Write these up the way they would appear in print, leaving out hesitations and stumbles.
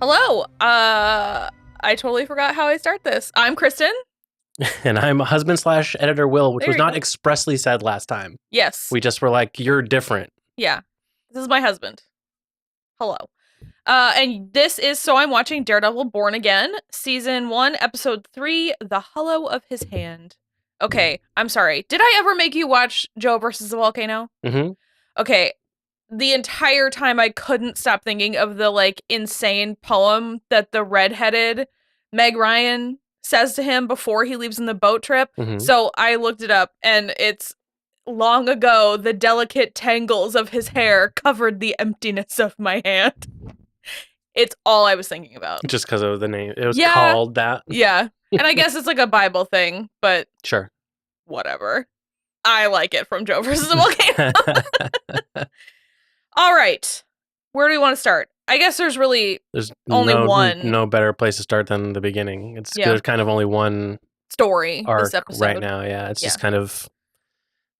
Hello. I totally forgot how I start this. I'm Kristen. And I'm husband/editor Will, which There was you not go. expressly said last time. Yes. We just were like, you're different. Yeah. This is my husband. Hello. And this is So I'm Watching Daredevil Born Again, Season 1, Episode 3, The Hollow of His Hand. Okay, I'm sorry. Did I ever make you watch Joe versus the Volcano? Mm-hmm. Okay. The entire time I couldn't stop thinking of the, like, insane poem that the redheaded Meg Ryan says to him before he leaves on the boat trip. Mm-hmm. So I looked it up, and it's long ago, the delicate tangles of his hair covered the emptiness of my hand. It's all I was thinking about. Just because of the name. It was Yeah. called that. Yeah. And I guess it's like a Bible thing, but Sure. whatever. I like it from Joe versus the Volcano. All right. Where do we want to start? I guess there's only one no better place to start than the beginning. There's kind of only one story arc this episode right now. Yeah, it's just kind of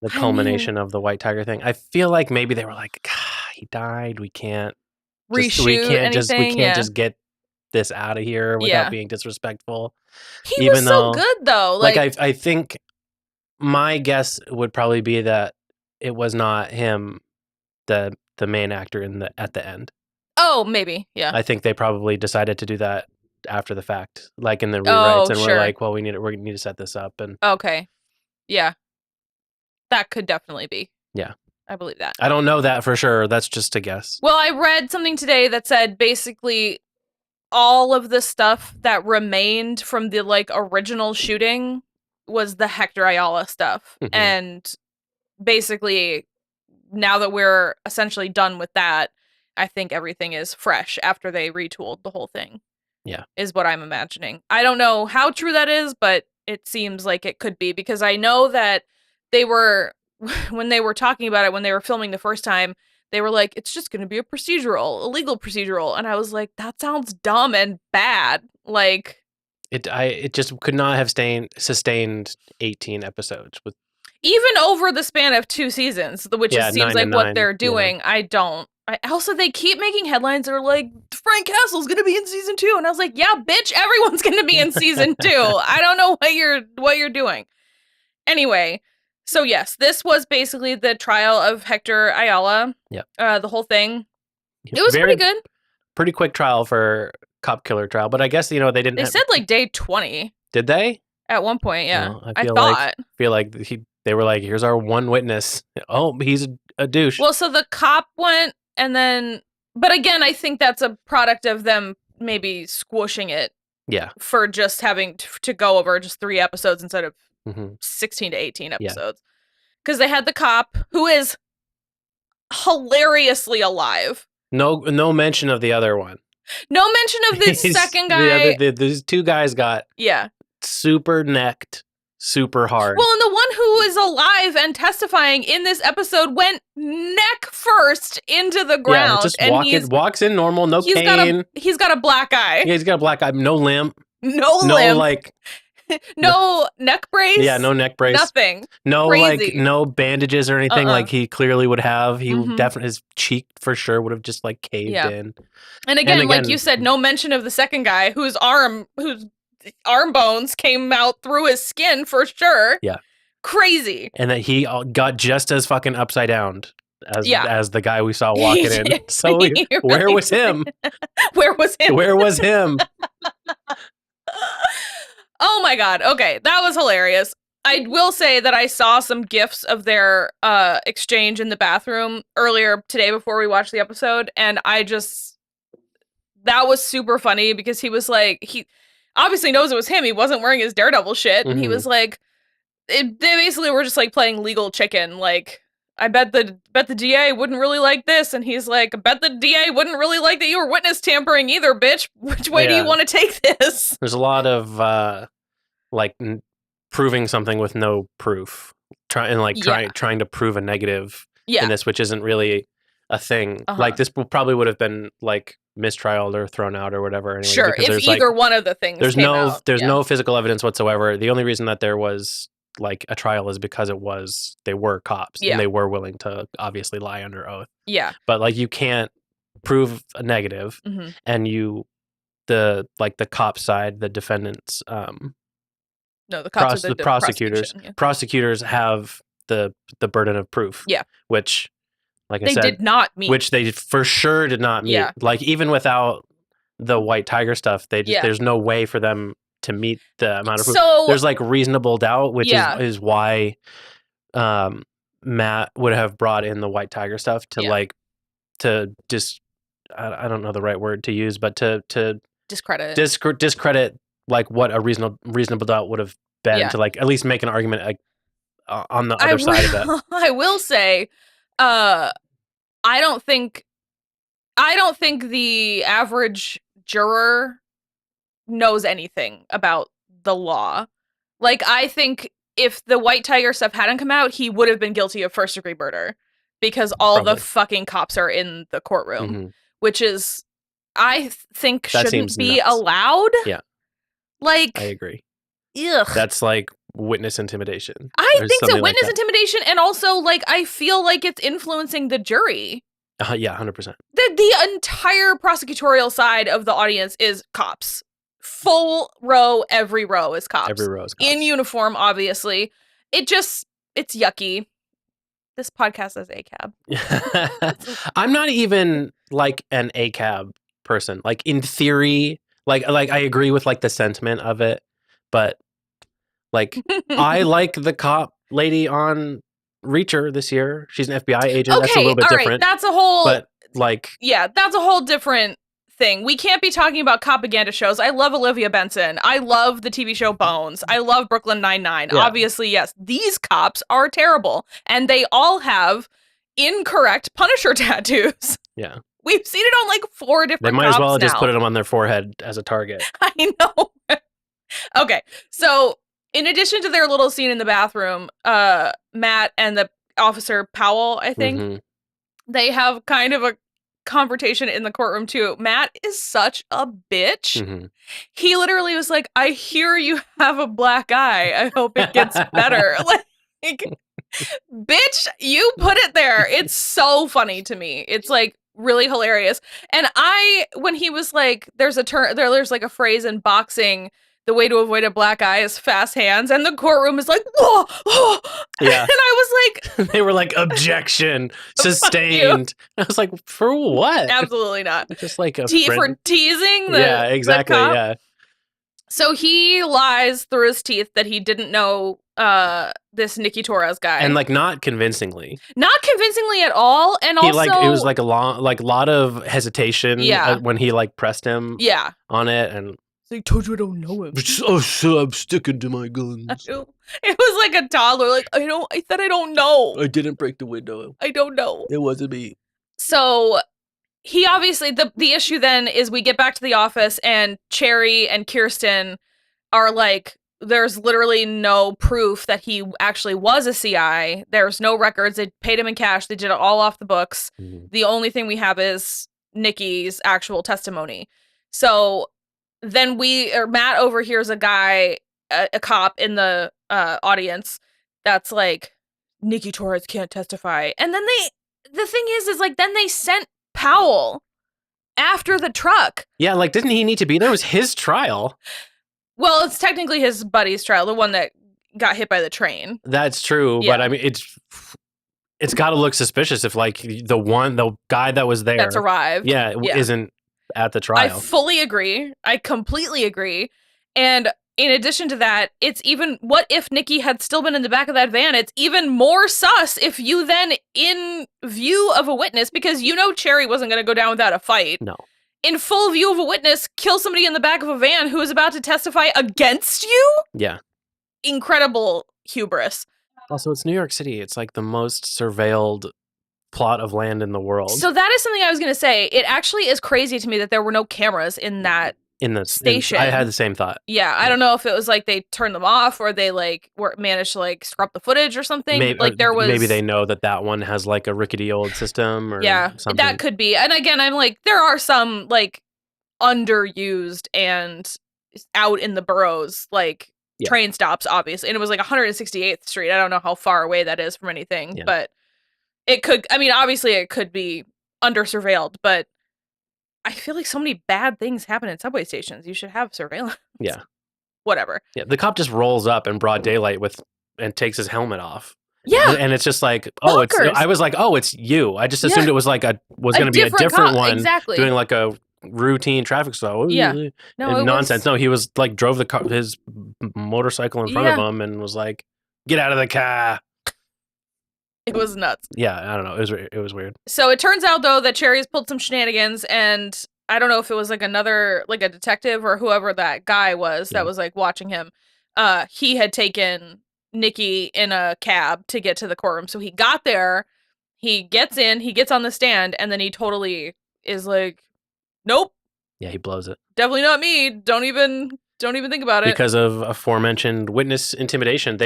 the culmination of the White Tiger thing. I feel like maybe they were like, he died. We can't just get this out of here without being disrespectful. He was so good though. Like I think my guess would probably be that it was not him, the main actor at the end. Oh, maybe. Yeah. I think they probably decided to do that after the fact, like in the rewrites, and we're like, well, we need to set this up. And okay, yeah, that could definitely be. Yeah, I believe that. I don't know that for sure. That's just a guess. Well, I read something today that said basically all of the stuff that remained from the original shooting was the Hector Ayala stuff, and basically now that we're essentially done with that, I think everything is fresh after they retooled the whole thing. Yeah. Is what I'm imagining. I don't know how true that is, but it seems like it could be, because I know that they were, when they were talking about it, when they were filming the first time, they were like, it's just going to be a legal procedural. And I was like, that sounds dumb and bad. Like, it just could not have sustained 18 episodes with. Even over the span of 2 seasons, which seems like what they're doing. Yeah. Also, they keep making headlines that are like, Frank Castle's going to be in season 2. And I was like, yeah, bitch, everyone's going to be in season 2. I don't know what you're doing. Anyway, so yes, this was basically the trial of Hector Ayala. Yep. The whole thing. It was pretty good. Pretty quick trial for cop killer trial. But I guess, they didn't. They said day 20. Did they? At one point, yeah. Well, I feel like they were like, here's our one witness. Oh, he's a douche. Well, so the cop went, and then, but again, I think that's a product of them maybe squishing it. Yeah. For just having to go over just 3 episodes instead of 16 to 18 episodes. Because they had the cop, who is hilariously alive. No mention of the other one. No mention of the second guy. These 2 guys got super necked super hard. Well, and the one who is alive and testifying in this episode went neck first into the ground. Yeah, just walks in normal, no cane. He's got a black eye. Yeah, he's got a black eye, no limp. No limp. No neck brace. Yeah, no neck brace. Nothing. No, crazy. No bandages or anything like he clearly would have. He definitely, his cheek for sure would have just caved in. And again, like you said, no mention of the second guy whose arm bones came out through his skin for sure. Yeah. Crazy. And that he got just as fucking upside down as the guy we saw walking in. So where was him? Where was him? Where was him? Oh my God. Okay. That was hilarious. I will say that I saw some GIFs of their exchange in the bathroom earlier today before we watched the episode. And that was super funny because he was like, he obviously knows it was him. He wasn't wearing his Daredevil shit. And he was like, they basically were just like playing legal chicken. Like, I bet the DA wouldn't really like this. And he's like, I bet the DA wouldn't really like that you were witness tampering either, bitch. Which way do you want to take this? There's a lot of proving something with no proof. Trying to prove a negative in this, which isn't really a thing. Like this probably would have been like mistrialed or thrown out or whatever. Anyway, sure, if either one of the things there's no physical evidence whatsoever. The only reason that there was like a trial is because they were cops and they were willing to obviously lie under oath. Yeah. But like you can't prove a negative and you the cop side, the defendants. No, the cops are the prosecutors. Yeah. Prosecutors have the burden of proof. Yeah, which, like I said, they did not meet. Which they for sure did not meet. Yeah. Like even without the white tiger stuff, there's no way for them to meet the amount of proof. So there's like reasonable doubt, which is why Matt would have brought in the white tiger stuff to I don't know the right word to use, but to discredit like what a reasonable doubt would have been to like at least make an argument like on the other side of it. I will say, I don't think the average juror knows anything about the law. Like, I think if the white tiger stuff hadn't come out, he would have been guilty of first-degree murder because all the fucking cops are in the courtroom, which is, I think, shouldn't be allowed. Yeah. Like, I agree. Ugh. That's like witness intimidation. I think so. Witness intimidation, and also like I feel like it's influencing the jury. Yeah, 100%. The entire prosecutorial side of the audience is cops. Full row, every row is cops. Every row is cops. In uniform, obviously. It's yucky. This podcast is ACAB. I'm not even like an ACAB person. Like in theory, like I agree with like the sentiment of it, but like I like the cop lady on Reacher this year. She's an FBI agent. Okay, that's a little bit different. Right. That's a whole but like that's a whole different thing. We can't be talking about propaganda shows. I love Olivia Benson. I love the TV show Bones. I love Brooklyn Nine-Nine. Yeah. Obviously, yes, these cops are terrible, and they all have incorrect Punisher tattoos. Yeah. We've seen it on like 4 different They might cops as well now. just put them on their forehead as a target. I know. Okay, so in addition to their little scene in the bathroom, Matt and the officer Powell, I think, they have kind of a confrontation in the courtroom too. Matt is such a bitch. He literally was like, I hear you have a black eye. I hope it gets better. Like, bitch, you put it there. It's so funny to me. It's like really hilarious. And when he was like, there's like a phrase in boxing, the way to avoid a black eye is fast hands, and the courtroom is like, whoa, oh. Yeah. And I was like, they were like, objection, sustained. I was like, for what? Absolutely not. Just like a for teasing. Yeah, exactly. Yeah. So he lies through his teeth that he didn't know this Nicky Torres guy, and like not convincingly at all. And he, also, like, it was like a lot of hesitation. When he like pressed him. On it and. I told you I don't know him. I'm sticking to my guns. It was like a toddler. Like, I said I don't know. I didn't break the window. I don't know. It wasn't me. So he obviously, the issue then is we get back to the office and Cherry and Kirsten are like, there's literally no proof that he actually was a CI. There's no records. They paid him in cash. They did it all off the books. The only thing we have is Nikki's actual testimony. So then Matt overhears a guy, a cop in the audience that's like, Nicky Torres can't testify. And then the thing is like, then they sent Powell after the truck. Yeah, like, didn't he need to be there? It was his trial. Well, it's technically his buddy's trial, the one that got hit by the train. That's true, but I mean, it's got to look suspicious if like the guy that was there that's arrived, isn't at the trial. I fully agree. I completely agree. And in addition to that, it's even, what if Nicky had still been in the back of that van? It's even more sus if you then, in view of a witness, because Cherry wasn't going to go down without a fight. No. In full view of a witness, kill somebody in the back of a van who is about to testify against you? Yeah. Incredible hubris. Also, it's New York City. It's like the most surveilled plot of land in the world. So that is something I was going to say. It actually is crazy to me that there were no cameras in that station. I had the same thought. Yeah, I don't know if it was like they turned them off or they like managed to like scrub the footage or something. Maybe they know that one has like a rickety old system or something. That could be. And again, I'm like, there are some like underused and out in the boroughs like train stops, obviously, and it was like 168th Street. I don't know how far away that is from anything, but it could. I mean, obviously, it could be under surveilled, but I feel like so many bad things happen in subway stations. You should have surveillance. Yeah. Whatever. Yeah, the cop just rolls up in broad daylight and takes his helmet off. Yeah. And it's just like, I was like, oh, it's you. I just assumed it was like was going to be a different one. Exactly. Doing like a routine traffic stop. Yeah. No, nonsense. No, he was like, drove his motorcycle in front of him and was like, get out of the car. It was nuts. Yeah, I don't know. It was weird. So it turns out, though, that Cherry's pulled some shenanigans, and I don't know if it was like another, like a detective or whoever that guy was that was like watching him. He had taken Nikki in a cab to get to the courtroom. So he got there, he gets in, he gets on the stand, and then he totally is like, nope. Yeah, he blows it. Definitely not me. Don't even think about it. Because of aforementioned witness intimidation,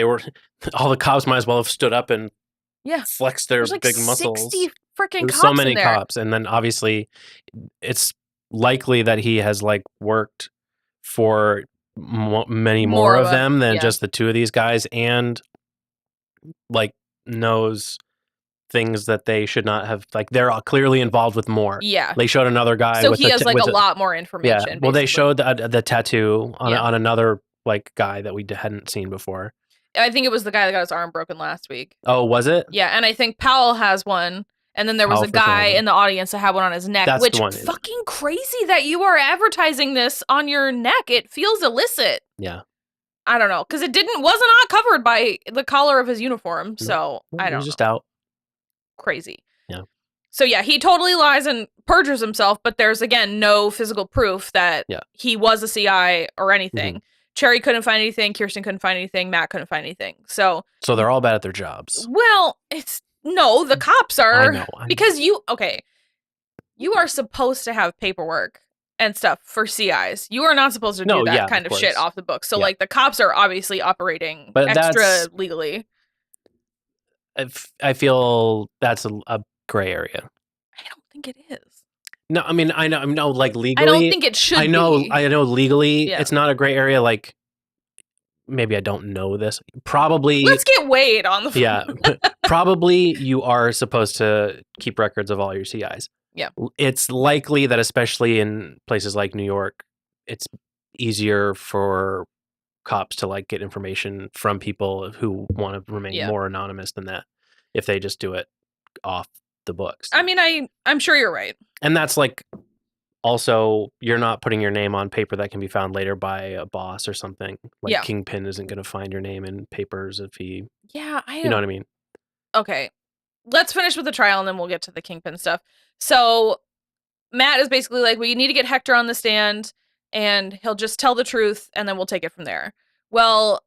all the cops might as well have stood up and flexed their big muscles. 60 freaking cops. So many cops, and then obviously it's likely that he has like worked for many more of them than just the two of these guys, and like knows things that they should not have. Like they're clearly involved with more. Yeah, they showed another guy. So he has like a lot more information. Yeah, well, they showed the tattoo on another like guy that we hadn't seen before. I think it was the guy that got his arm broken last week. Oh, was it? Yeah, and I think Powell has one. And then there was a guy in the audience that had one on his neck, which fucking crazy that you are advertising this on your neck. It feels illicit. Yeah. I don't know, because it was not covered by the collar of his uniform. So I don't know. He was just out. Crazy. Yeah. So yeah, he totally lies and perjures himself, but there's again no physical proof that he was a CI or anything. Cherry couldn't find anything. Kirsten couldn't find anything. Matt couldn't find anything. So they're all bad at their jobs. Well, no, the cops are. I know. Because you are supposed to have paperwork and stuff for CIs. You are not supposed to do that kind of shit off the books. So like the cops are obviously operating extra legally. I feel that's a gray area. I don't think it is. No, I mean, I know, like legally. I don't think it should I know legally it's not a gray area. Like, maybe I don't know this. Probably. Let's get Wade on the phone. Yeah. Probably you are supposed to keep records of all your CIs. Yeah. It's likely that especially in places like New York, it's easier for cops to like get information from people who want to remain more anonymous than that if they just do it off the books. I mean, I'm sure you're right. And that's like also, you're not putting your name on paper that can be found later by a boss or something. Like Kingpin isn't going to find your name in papers if he... Yeah, you know what I mean? Okay. Let's finish with the trial and then we'll get to the Kingpin stuff. So Matt is basically like, we need to get Hector on the stand and he'll just tell the truth and then we'll take it from there. Well,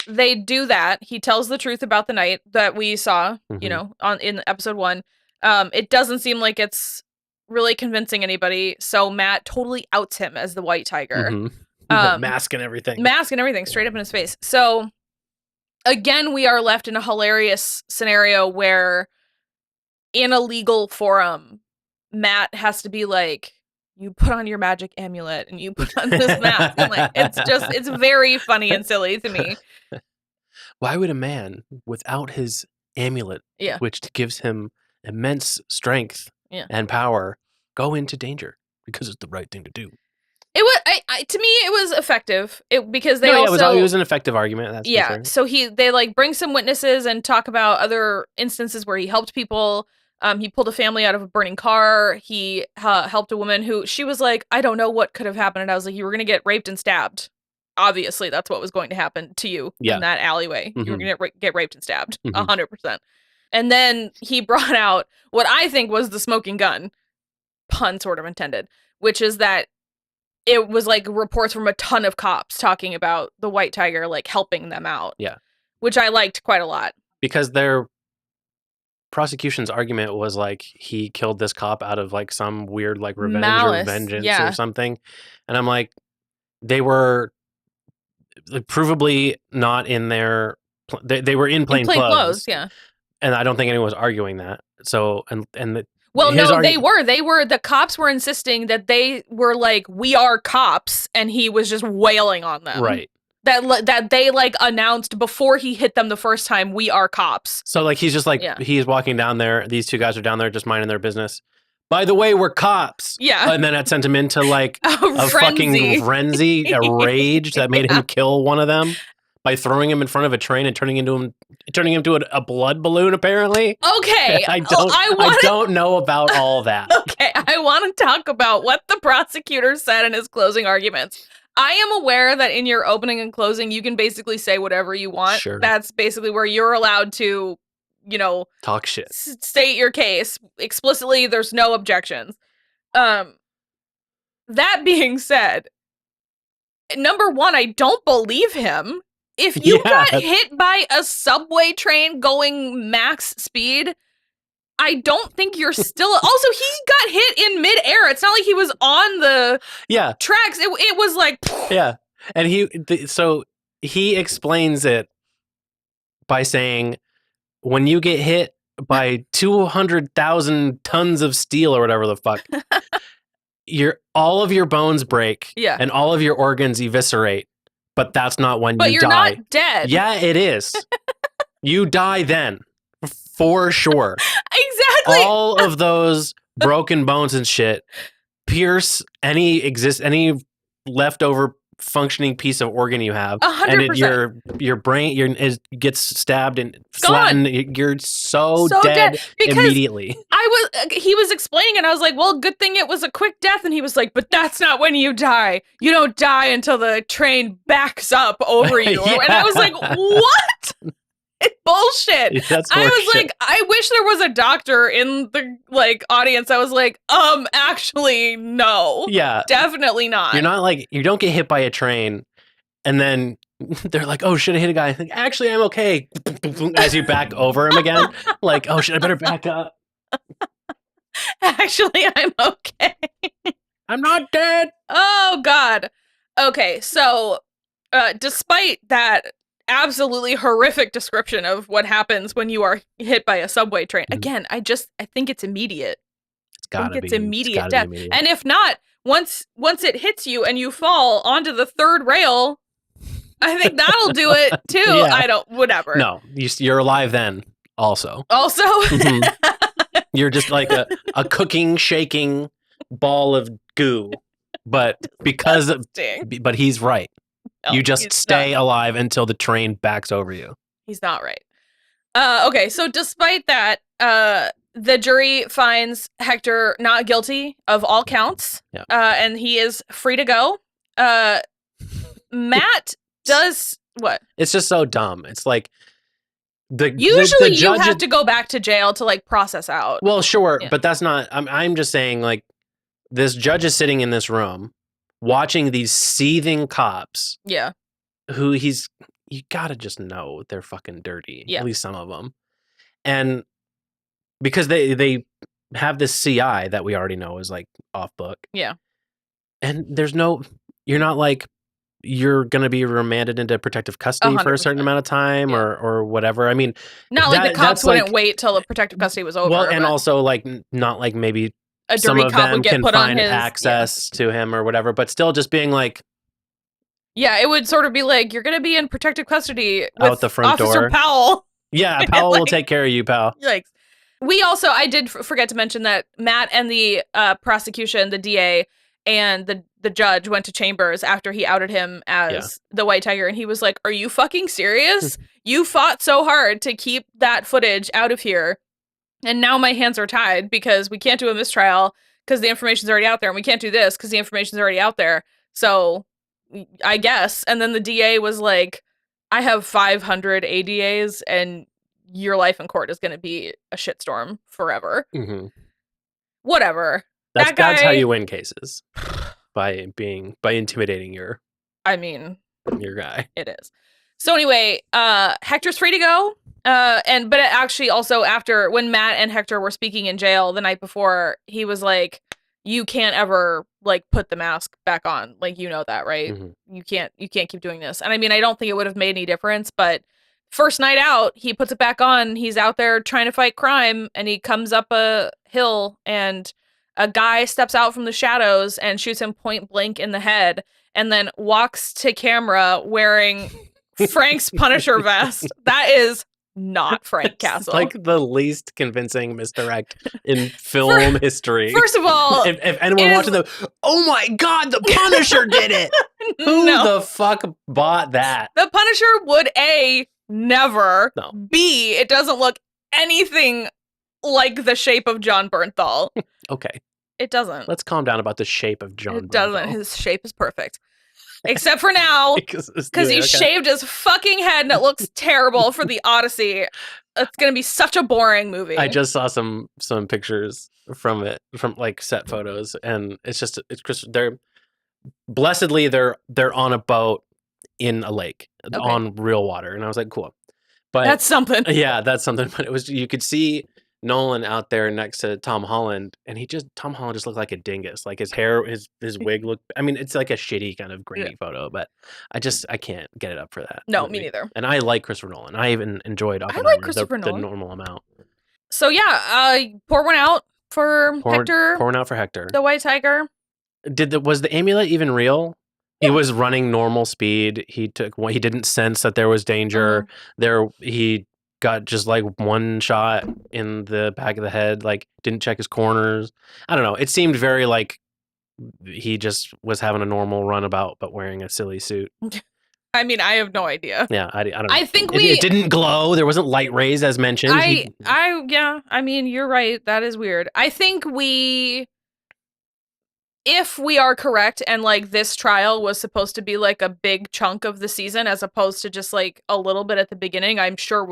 they do that. He tells the truth about the night that we saw, you know, in episode 1. It doesn't seem like it's really convincing anybody, so Matt totally outs him as the White Tiger. Mask and everything. Straight up in his face. So again, we are left in a hilarious scenario where in a legal forum, Matt has to be like, you put on your magic amulet and you put on this mask. And like, it's very funny and silly to me. Why would a man without his amulet, which gives him immense strength and power, go into danger? Because it's the right thing to do. It was to me it was effective because they it was an effective argument. That's so they like bring some witnesses and talk about other instances where he helped people. He pulled a family out of a burning car. He helped a woman who she was like, I don't know what could have happened, and I was like, you were gonna get raped and stabbed. Obviously, that's what was going to happen to you in that alleyway. You were gonna get raped and stabbed, 100%. And then he brought out what I think was the smoking gun, pun sort of intended, which is that it was like reports from a ton of cops talking about the White Tiger, like helping them out. Yeah. Which I liked quite a lot. Because their prosecution's argument was like he killed this cop out of like some weird like revenge or vengeance or something. And I'm like, they were provably not in their... They were in plain clothes. Yeah. And I don't think anyone was arguing that. So, well, no, they were. The cops were insisting that they were like, we are cops, and he was just wailing on them. Right. That they like announced before he hit them the first time, we are cops. So like, he's just like, he's walking down there. These two guys are down there just minding their business. by the way, we're cops. Yeah. And then it sent him into like a fucking frenzy, a rage that made him kill one of them by throwing him in front of a train and turning him to a blood balloon, apparently. Okay. I don't know about all that. Okay. I want to talk about what the prosecutor said in his closing arguments. I am aware that in your opening and closing, you can basically say whatever you want. Sure. That's basically where you're allowed to, talk shit. State your case explicitly. There's no objections. That being said, number one, I don't believe him. If you got hit by a subway train going max speed, I don't think you're still. Also, he got hit in midair. It's not like he was on the tracks. It was like and he explains it by saying, when you get hit by 200,000 tons of steel or whatever the fuck, all of your bones break and all of your organs eviscerate, but that's not when you die. But you're not dead. Yeah, it is. You die then. For sure. Exactly. All of those broken bones and shit pierce any leftover functioning piece of organ you have, 100%. And your brain gets stabbed and flattened. You're so dead immediately. He was explaining, and I was like, "Well, good thing it was a quick death." And he was like, "But that's not when you die. You don't die until the train backs up over you." And I was like, "What?" Bullshit. I was like, I wish there was a doctor in the audience. I was like, actually, no. Yeah. Definitely not. You're not like, you don't get hit by a train and then they're like, oh, should I hit a guy? Like, actually, I'm okay. As you back over him again. Like, oh, should I better back up? Actually, I'm okay. I'm not dead. Oh, God. Okay, so despite that absolutely horrific description of what happens when you are hit by a subway train. Again, I think it's immediate. It's immediate death. And if not, once it hits you and you fall onto the third rail, I think that'll do it too. Whatever. No, you're alive then also. You're just like a cooking, shaking ball of goo. But but he's right. No, you just stay alive until the train backs over you. He's not right. Okay, so despite that, the jury finds Hector not guilty of all counts, and he is free to go. Matt does what? It's just so dumb. It's like usually you have to go back to jail to process out. Well, sure, but that's not. I'm just saying, this judge is sitting in this room, watching these seething cops. Yeah. Who you gotta just know they're fucking dirty. Yeah. At least some of them. And because they have this CI that we already know is off book. Yeah. And you're not you're going to be remanded into protective custody 100%. For a certain amount of time or whatever. I mean, not the cops wouldn't wait till the protective custody was over. Well, and also not maybe a dirty cop would get put on his access to him or whatever, but still just being yeah, it would sort of be you're going to be in protective custody with out the front Officer door. Powell. Yeah, Powell will take care of you, pal. Yikes. I did forget to mention that Matt and the prosecution, the DA, and the judge went to Chambers after he outed him as the White Tiger, and he was like, "Are you fucking serious? You fought so hard to keep that footage out of here, and now my hands are tied because we can't do a mistrial because the information's already out there, and we can't do this because the information's already out there, so I guess." And then the DA was like, "I have 500 ADAs, and your life in court is going to be a shitstorm forever." Mm-hmm. Whatever. That's how you win cases. By intimidating your guy. It is. So anyway, Hector's free to go. But it actually also after when Matt and Hector were speaking in jail the night before, he was like, "You can't ever put the mask back on. You know that, right? Mm-hmm. You can't keep doing this." And I don't think it would have made any difference, but first night out, he puts it back on. He's out there trying to fight crime, and he comes up a hill, and a guy steps out from the shadows and shoots him point blank in the head, and then walks to camera wearing Frank's Punisher vest. That is not Frank Castle. Like the least convincing misdirect in film history. First of all, if anyone watching oh my God, the Punisher did it. Who the fuck bought that? The Punisher would A, never. No. B, it doesn't look anything like the shape of John Bernthal. Okay. It doesn't. Let's calm down about the shape of John Bernthal. It doesn't. His shape is perfect. Except for now, because he shaved his fucking head and it looks terrible for the Odyssey. It's going to be such a boring movie. I just saw some pictures from it, from like set photos, and it's just they're on a boat in a lake on real water, and I was like, cool. But that's something. Yeah, that's something. But you could see Nolan out there next to Tom Holland, and Tom Holland just looked like a dingus. Like his hair, his wig looked. I mean, it's like a shitty kind of grainy photo, but I can't get it up for that. No, me neither. And I like Christopher Nolan. I even enjoyed the normal amount. So yeah, pour one out for Hector. Pour one out for Hector. The White Tiger. Was the amulet even real? Yeah. He was running normal speed. He didn't sense that there was danger. He got just like one shot in the back of the head, like didn't check his corners. I don't know. It seemed very like he just was having a normal runabout, but wearing a silly suit. I mean, I have no idea. Yeah, I don't know. I think it didn't glow. There wasn't light rays as mentioned. I mean, you're right. That is weird. I think if we are correct and like this trial was supposed to be like a big chunk of the season as opposed to just like a little bit at the beginning, I'm sure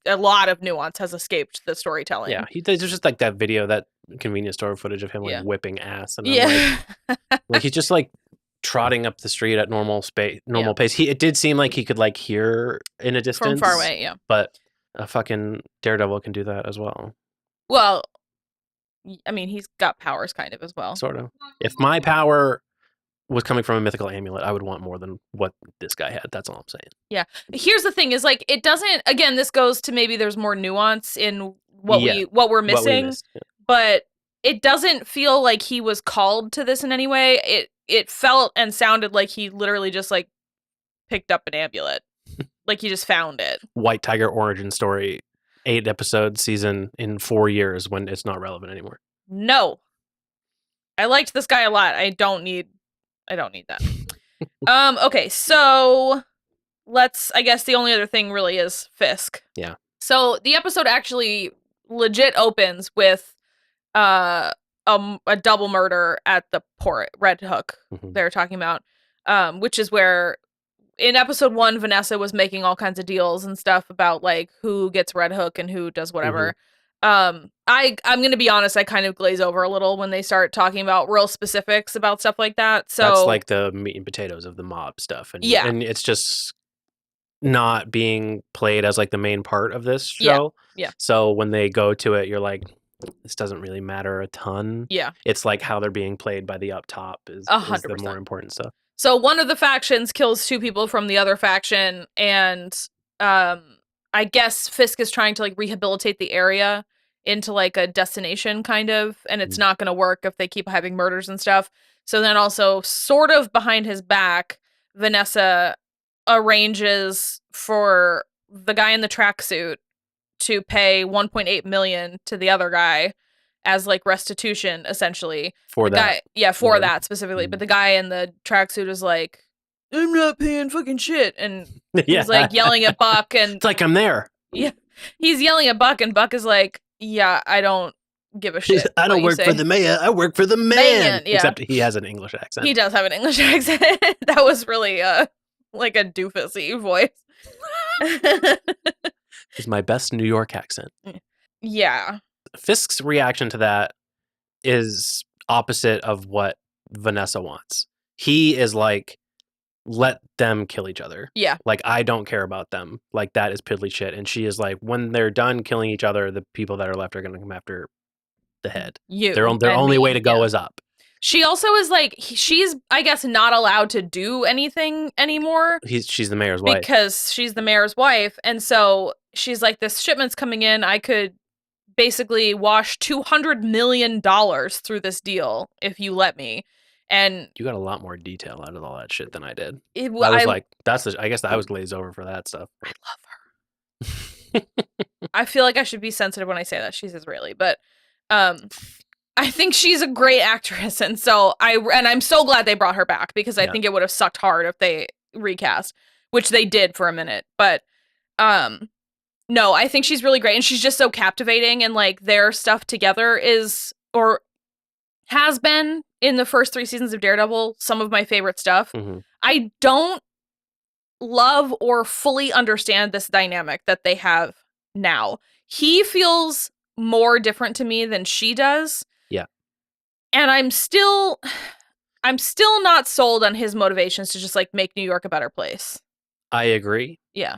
a lot of nuance has escaped the storytelling. Yeah, there's just like that video, that convenience store footage of him like whipping ass, and like he's just like trotting up the street at normal pace. It did seem like he could like hear in a distance from far away. Yeah, but a fucking Daredevil can do that as well. Well, I mean, he's got powers kind of as well. Sort of. If my power was coming from a mythical amulet, I would want more than what this guy had. That's all I'm saying. Yeah. Here's the thing is like, it doesn't, again, this goes to maybe there's more nuance in what we're missing, but it doesn't feel like he was called to this in any way. It felt and sounded like he literally just like picked up an amulet. Like he just found it. White Tiger origin story, 8 episode season in 4 years when it's not relevant anymore. No. I liked this guy a lot. I don't need that. Okay, so I guess the only other thing really is Fisk. Yeah. So the episode actually legit opens with a double murder at the port, Red Hook, they're talking about, which is where in episode 1, Vanessa was making all kinds of deals and stuff about like who gets Red Hook and who does whatever. I'm gonna be honest, I kind of glaze over a little when they start talking about real specifics about stuff like that. So that's like the meat and potatoes of the mob stuff, and and it's just not being played as like the main part of this show. Yeah. So when they go to it, you're like, this doesn't really matter a ton. Yeah. It's like how they're being played by the up top is the more important stuff. So one of the factions kills 2 people from the other faction, and I guess Fisk is trying to like rehabilitate the area into like a destination kind of, and it's not going to work if they keep having murders and stuff. So then also sort of behind his back, Vanessa arranges for the guy in the tracksuit to pay 1.8 million to the other guy as like restitution essentially for that. For that specifically. But the guy in the tracksuit is like, I'm not paying fucking shit. And he's like yelling at Buck, and it's like, I'm there. Yeah. He's yelling at Buck, and Buck is like, yeah, I don't give a shit. I don't work for the mayor. I work for the man. Yeah. Except he has an English accent. He does have an English accent. That was really like a doofusy voice. It's my best New York accent. Yeah. Fisk's reaction to that is opposite of what Vanessa wants. He is like, let them kill each other. Yeah. Like, I don't care about them. Like, that is piddly shit. And she is like, when they're done killing each other, the people that are left are going to come after the head. Their only way to go is up. She also is like, she's, I guess, not allowed to do anything anymore. She's the mayor's wife. Because she's the mayor's wife. And so she's like, this shipment's coming in. I could basically wash $200 million through this deal if you let me. And you got a lot more detail out of all that shit than I did. I was like, I guess I was glazed over for that stuff. I love her. I feel like I should be sensitive when I say that she's Israeli, but I think she's a great actress, and so I'm so glad they brought her back, because I think it would have sucked hard if they recast, which they did for a minute. But no, I think she's really great, and she's just so captivating, and like their stuff together is, or has been in the first 3 seasons of Daredevil, some of my favorite stuff. Mm-hmm. I don't love or fully understand this dynamic that they have now. He feels more different to me than she does. Yeah. And I'm still not sold on his motivations to just like make New York a better place. I agree. Yeah.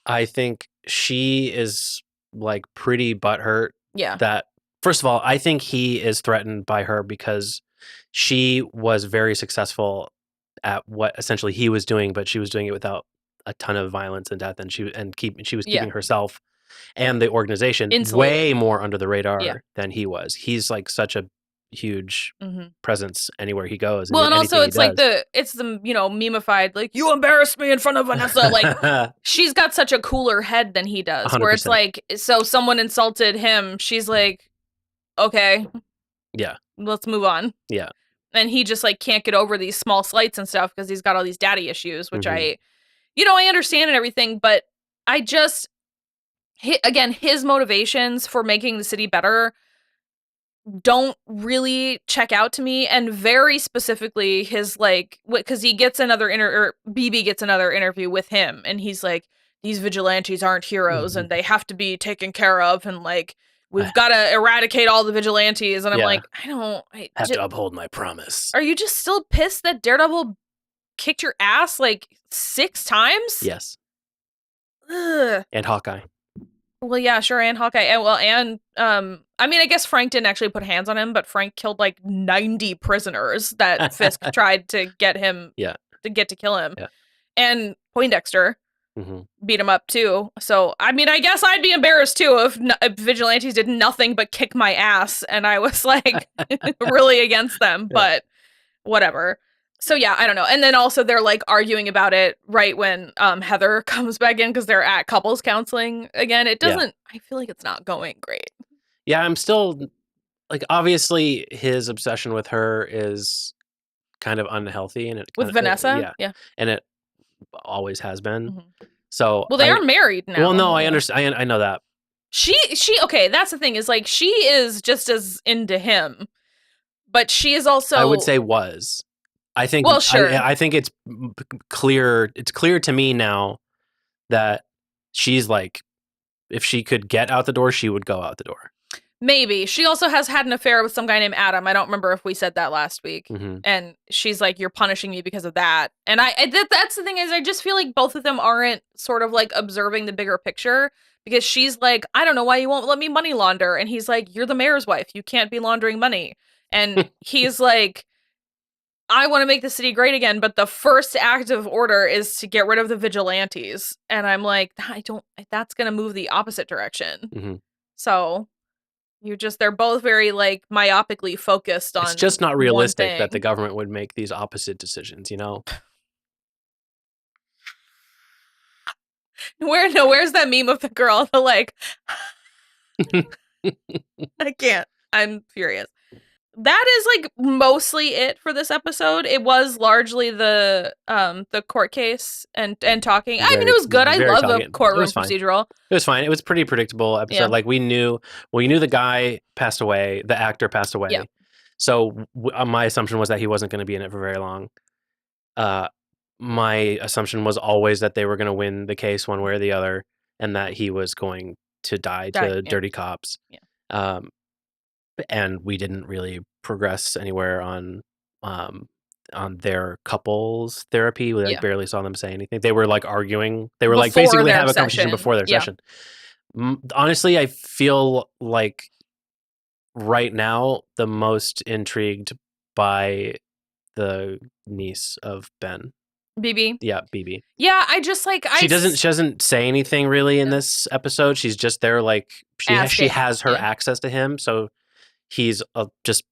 I think she is like pretty butthurt. Yeah. That, first of all, I think he is threatened by her because she was very successful at what essentially he was doing, but she was doing it without a ton of violence and death, and she was keeping herself and the organization way more under the radar than he was. He's like such a huge presence anywhere he goes. Well, and also it's like the memeified, like, you embarrassed me in front of Vanessa. Like, she's got such a cooler head than he does, 100%. Where it's like, so someone insulted him, she's like, okay, yeah, let's move on. Yeah. And he just like can't get over these small slights and stuff because he's got all these daddy issues, which I understand and everything, but I just, again, his motivations for making the city better don't really check out to me. And very specifically his like, because he gets BB gets another interview with him, and he's like, these vigilantes aren't heroes and they have to be taken care of, and like, we've got to eradicate all the vigilantes. And I'm like, I have to uphold my promise. Are you just still pissed that Daredevil kicked your ass like 6 times? Yes. Ugh. And Hawkeye. Well, yeah, sure, and Hawkeye. And I mean, I guess Frank didn't actually put hands on him, but Frank killed like 90 prisoners that Fisk tried to get him to kill him. Yeah. And Poindexter beat him up too. So, I mean, I guess I'd be embarrassed too if vigilantes did nothing but kick my ass and I was like really against them, but whatever. So yeah, I don't know. And then also they're like arguing about it right when Heather comes back in because they're at couples counseling again. It doesn't, I feel like it's not going great. Yeah, I'm still like, obviously his obsession with her is kind of unhealthy, and with Vanessa? Yeah. And it always has been. So well, they are married now. Well, no, I understand. I know that. She okay, that's the thing, is like, she is just as into him, but she is also, I would say was. I think, well, sure. I think it's clear to me now that she's like, if she could get out the door, she would go out the door. Maybe. She also has had an affair with some guy named Adam. I don't remember if we said that last week. And she's like, you're punishing me because of that. And that's the thing, is I just feel like both of them aren't sort of like observing the bigger picture, because she's like, I don't know why you won't let me money launder. And he's like, you're the mayor's wife. You can't be laundering money. And he's like, I want to make the city great again, but the first act of order is to get rid of the vigilantes. And I'm like, that's going to move the opposite direction. So they're both very like myopically focused on. It's just not realistic that the government would make these opposite decisions, you know? Where's that meme of the girl? The like, I can't. I'm furious. That is like mostly it for this episode. It was largely the court case and talking. I mean, it was good. I love a courtroom procedural. It was fine. It was a pretty predictable episode. Yeah. Like we knew the guy passed away, the actor passed away. Yeah. So my assumption was that he wasn't going to be in it for very long. My assumption was always that they were going to win the case one way or the other, and that he was going to die to dirty cops. Yeah. And we didn't really progress anywhere on their couples therapy. We barely saw them say anything. They were like arguing. They were before like basically have a conversation before their session. Honestly, I feel like right now the most intrigued by the niece of Ben. BB. Yeah, BB. Yeah, I just like she doesn't say anything really in this episode. She's just there like she has her access to him, so he's just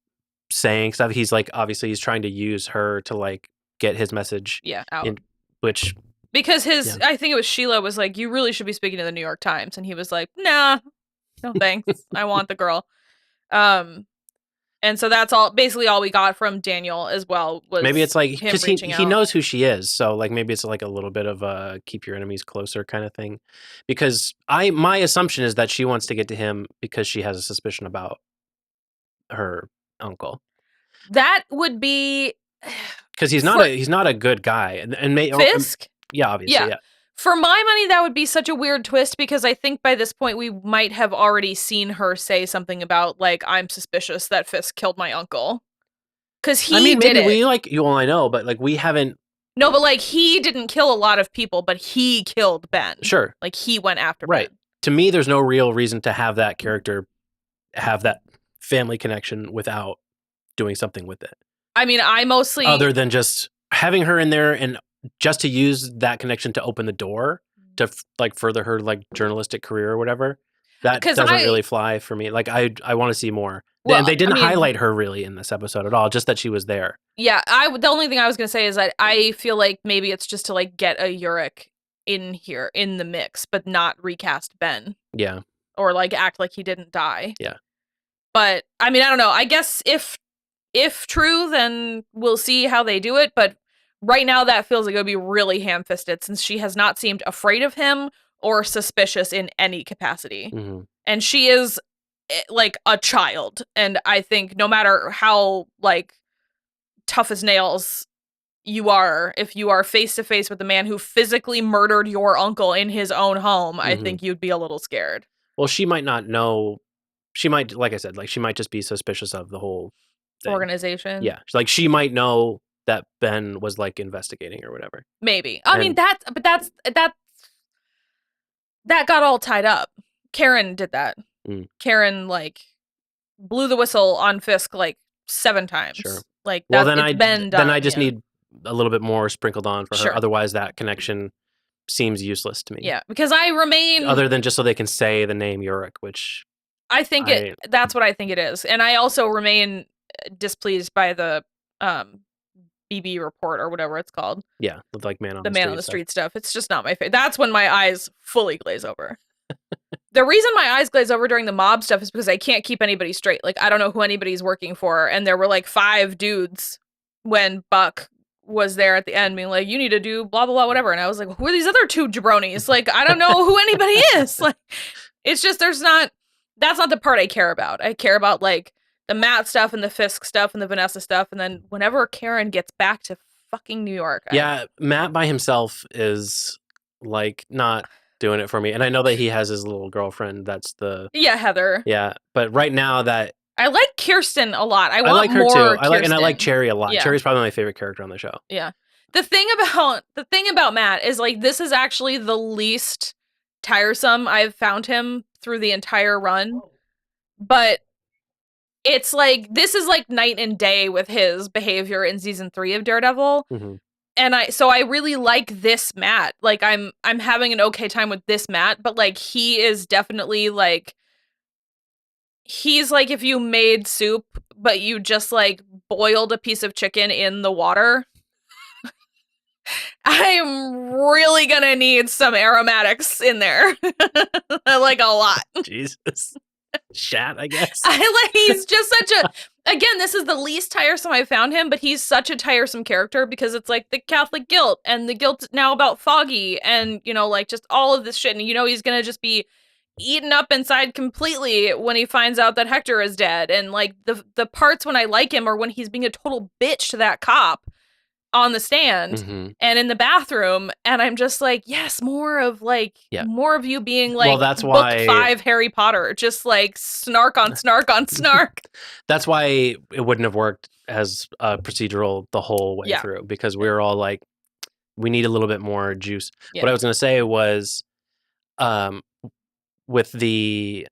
saying stuff. He's like, obviously he's trying to use her to like get his message out. Which Because I think it was Sheila was like, you really should be speaking to the New York Times. And he was like, nah, no thanks. I want the girl. And so that's basically all we got from Daniel as well. Was maybe it's like, because he knows who she is. So like maybe it's like a little bit of a keep your enemies closer kind of thing. Because my assumption is that she wants to get to him because she has a suspicion about her uncle. That would be... Because he's not a good guy. Fisk? Yeah, obviously, yeah. For my money, that would be such a weird twist because I think by this point we might have already seen her say something about, like, I'm suspicious that Fisk killed my uncle. Because he did it. We, like, well, I know, but, like, we haven't... No, but, like, he didn't kill a lot of people, but he killed Ben. Sure. Like, he went after Ben. Right. To me, there's no real reason to have that character have that family connection without doing something with it. I mean, I mostly... Other than just having her in there and... just to use that connection to open the door to like further her like journalistic career or whatever, that doesn't really fly for me. Like I want to see more. Well, and they didn't highlight her really in this episode at all, just that she was there. Yeah, the only thing I was going to say is that I feel like maybe it's just to like get a Urich in here in the mix, but not recast Ben. Yeah. Or like act like he didn't die. Yeah. But I mean, I don't know. I guess if true, then we'll see how they do it. But right now, that feels like it would be really ham-fisted since she has not seemed afraid of him or suspicious in any capacity. Mm-hmm. And she is, like, a child. And I think no matter how, like, tough as nails you are, if you are face-to-face with the man who physically murdered your uncle in his own home, I think you'd be a little scared. Well, she might not know. She might, like I said, like, she might just be suspicious of the whole thing. Organization. Yeah. Like, she might know that Ben was like investigating or whatever. Maybe. I mean, that got all tied up. Karen did that. Karen like blew the whistle on Fisk like 7 times. Sure. Like that's been done. Then I just need a little bit more sprinkled on for her. Otherwise that connection seems useless to me. Yeah, because I remain other than just so they can say the name Urich, which I think that's what I think it is. And I also remain displeased by the BB report or whatever it's called. Yeah, like man on the street stuff. It's just not my favorite. That's when my eyes fully glaze over. The reason my eyes glaze over during the mob stuff is because I can't keep anybody straight. Like, I don't know who anybody's working for. And there were like 5 dudes when Buck was there at the end being like, you need to do blah, blah, blah, whatever. And I was like, who are these other 2 jabronis? Like, I don't know who anybody is. Like, it's just, that's not the part I care about. I care about like the Matt stuff and the Fisk stuff and the Vanessa stuff. And then whenever Karen gets back to fucking New York. Matt by himself is like not doing it for me. And I know that he has his little girlfriend. That's Heather. Yeah. But right now that I like Kirsten a lot. I like her more too. Kirsten. I like Cherry a lot. Yeah. Cherry's probably my favorite character on the show. Yeah. The thing about Matt is like, this is actually the least tiresome I've found him through the entire run. But it's like, this is like night and day with his behavior in season 3 of Daredevil. Mm-hmm. And I really like this Matt. Like I'm having an okay time with this Matt, but like he is definitely like, he's like if you made soup, but you just like boiled a piece of chicken in the water. I'm really gonna need some aromatics in there. Like a lot. Jesus. Shat, I guess. He's just such a, again, this is the least tiresome I found him, but he's such a tiresome character because it's like the Catholic guilt and the guilt now about Foggy and, you know, like just all of this shit. And, you know, he's going to just be eaten up inside completely when he finds out that Hector is dead. And like the parts when I like him are when he's being a total bitch to that cop on the stand and in the bathroom, and I'm just like, yes, more of more of you being like, well, that's why book 5 Harry Potter, just like snark on snark on snark. That's why it wouldn't have worked as a procedural the whole way through, because we were all like, we need a little bit more juice. What I was going to say was, with the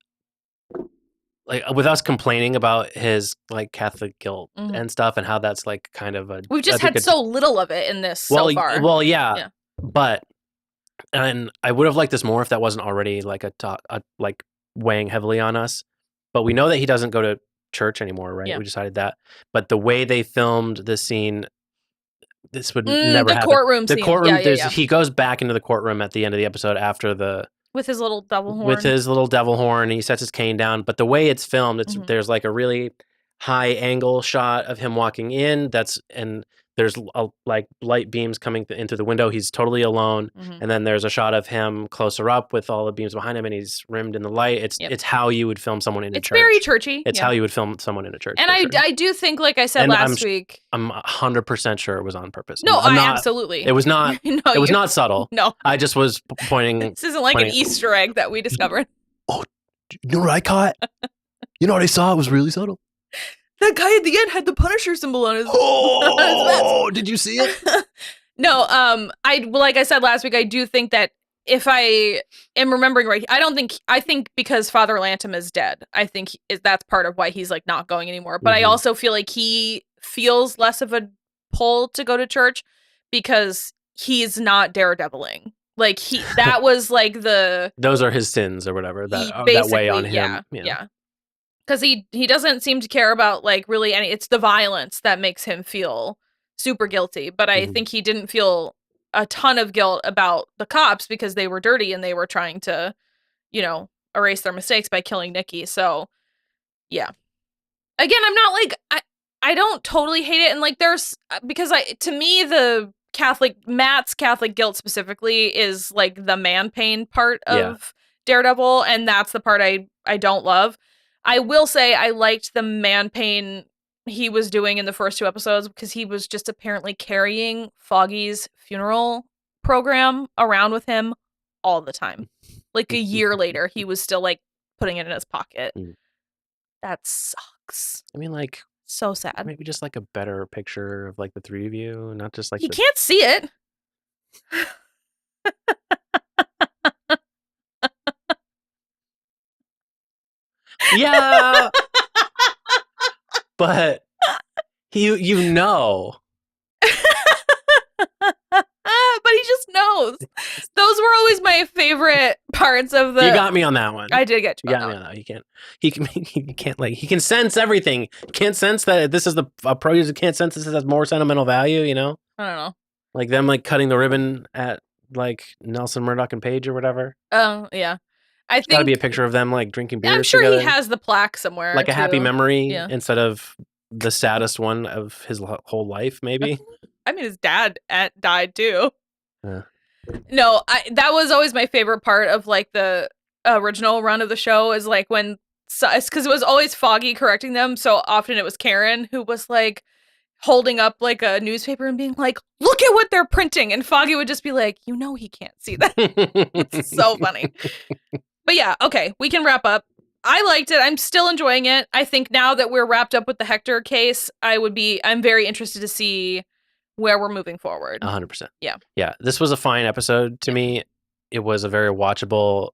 like with us complaining about his like Catholic guilt and stuff, and how that's like kind of we've just had so little of it in this so far. Well, yeah, but and I would have liked this more if that wasn't already like a like weighing heavily on us. But we know that he doesn't go to church anymore, right? Yeah. We decided that. But the way they filmed this scene this would never happen. The courtroom scene. He goes back into the courtroom at the end of the episode after with his little devil horn. With his little devil horn, he sets his cane down. But the way it's filmed, there's like a really high angle shot of him walking in. And there's like light beams coming in through the window. He's totally alone. And then there's a shot of him closer up with all the beams behind him, and he's rimmed in the light. It's how you would film someone in a church. It's very churchy. It's how you would film someone in a church. And I do think, like I said last week, I'm 100% sure it was on purpose. No, absolutely. It was not. It was not subtle. No, I just was pointing. This isn't like an Easter egg that we discovered. Oh, you know what I caught? You know what I saw? It was really subtle. That guy at the end had the Punisher symbol on his. Oh, did you see it? No, like I said last week, I do think that if I am remembering right, I think because Father Lantom is dead, I think that's part of why he's like not going anymore. But I also feel like he feels less of a pull to go to church because he's not daredeviling. Like that was like those are his sins or whatever that weigh on him. Yeah. Because he doesn't seem to care about like really it's the violence that makes him feel super guilty. But I think he didn't feel a ton of guilt about the cops because they were dirty and they were trying to, erase their mistakes by killing Nikki. So yeah. Again, I'm not like I don't totally hate it. And like because to me the Matt's Catholic guilt specifically is like the man pain part of Daredevil, and that's the part I don't love. I will say I liked the man pain he was doing in the first 2 episodes because he was just apparently carrying Foggy's funeral program around with him all the time. Like a year later, he was still like putting it in his pocket. That sucks. I mean, like, so sad. Maybe just like a better picture of like the 3 of you, not just like you can't see it. Yeah, but you know. But he just knows. Those were always my favorite parts of the. You got me on that one. I did get you. You got me on that. He can't like he can sense everything. He can't sense that this is a produce. He can't sense this has more sentimental value. I don't know. Like them like cutting the ribbon at like Nelson Murdoch and Page or whatever. Oh yeah. I think gotta be a picture of them like drinking beers. I'm sure together. He has the plaque somewhere, like a happy memory instead of the saddest one of his whole life. Maybe. I mean, his dad died too. Yeah. No, that was always my favorite part of like the original run of the show is like when because it was always Foggy correcting them. So often it was Karen who was like holding up like a newspaper and being like, "Look at what they're printing," and Foggy would just be like, he can't see that." It's so funny. But yeah, okay, we can wrap up. I liked it. I'm still enjoying it. I think now that we're wrapped up with the Hector case, I'm very interested to see where we're moving forward. 100%. Yeah. Yeah. This was a fine episode to me. It was a very watchable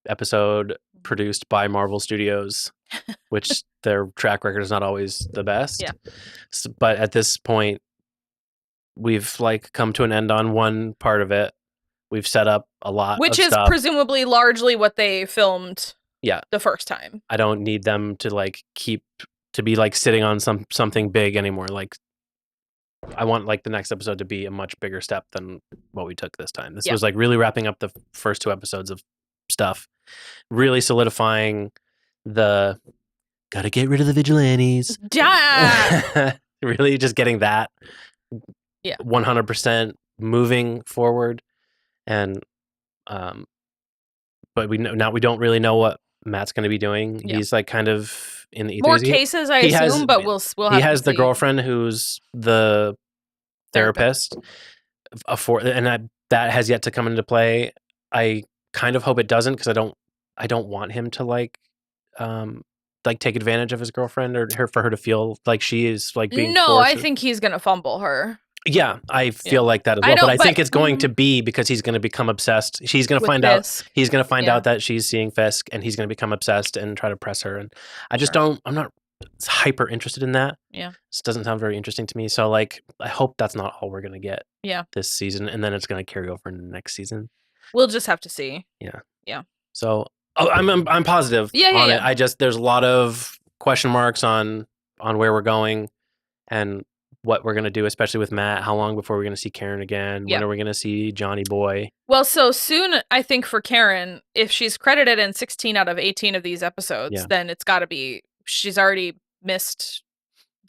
episode produced by Marvel Studios, which their track record is not always the best. Yeah. But at this point, we've like come to an end on one part of it. We've set up a lot which of is stuff. Presumably largely what they filmed the first time. I don't need them to like to be like sitting on something big anymore. Like I want like the next episode to be a much bigger step than what we took this time. This was like really wrapping up the first 2 episodes of stuff, really solidifying the gotta get rid of the vigilantes. Yeah. Really just getting that 100% moving forward. And but we don't really know what Matt's going to be doing. He's like kind of in the more cases, I assume, but we'll have he has the girlfriend who's the therapist. And that has yet to come into play. I kind of hope it doesn't because I don't want him to like take advantage of his girlfriend or for her to feel like she is like being forced. I think he's gonna fumble her. Yeah, I feel like that as well. But I think it's going to be because he's going to become obsessed. She's going to find out. He's going to find out that she's seeing Fisk, and he's going to become obsessed and try to press her. And I just I'm not hyper interested in that. Yeah, this doesn't sound very interesting to me. So like, I hope that's not all we're going to get. Yeah, this season, and then it's going to carry over into the next season. We'll just have to see. Yeah. So I'm positive. On it. There's a lot of question marks on where we're going, and what we're going to do, especially with Matt. How long before we're going to see Karen again? When are we going to see Johnny Boy? Well, so soon, I think, for Karen, if she's credited in 16 out of 18 of these episodes, then it's got to be, she's already missed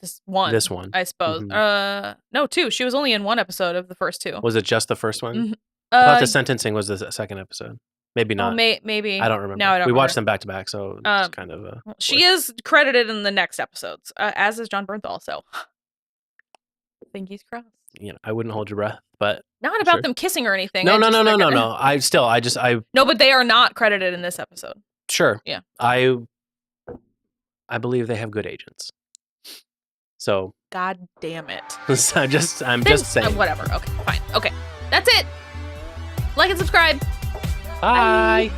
this one, I suppose. No, 2. She was only in 1 episode of the first 2. Was it just the first one? I thought the sentencing was the second episode. Maybe not. Oh, maybe. I don't remember. Now I don't we remember. Watched them back to back, so it's kind of a... She is credited in the next episodes, as is John Bernthal, so... Fingers crossed. I wouldn't hold your breath, but... Not about them kissing or anything. No. I No, but they are not credited in this episode. Sure. Yeah. I believe they have good agents. So... God damn it. I'm just saying. Whatever. Okay, fine. Okay. That's it. Like and subscribe. Bye.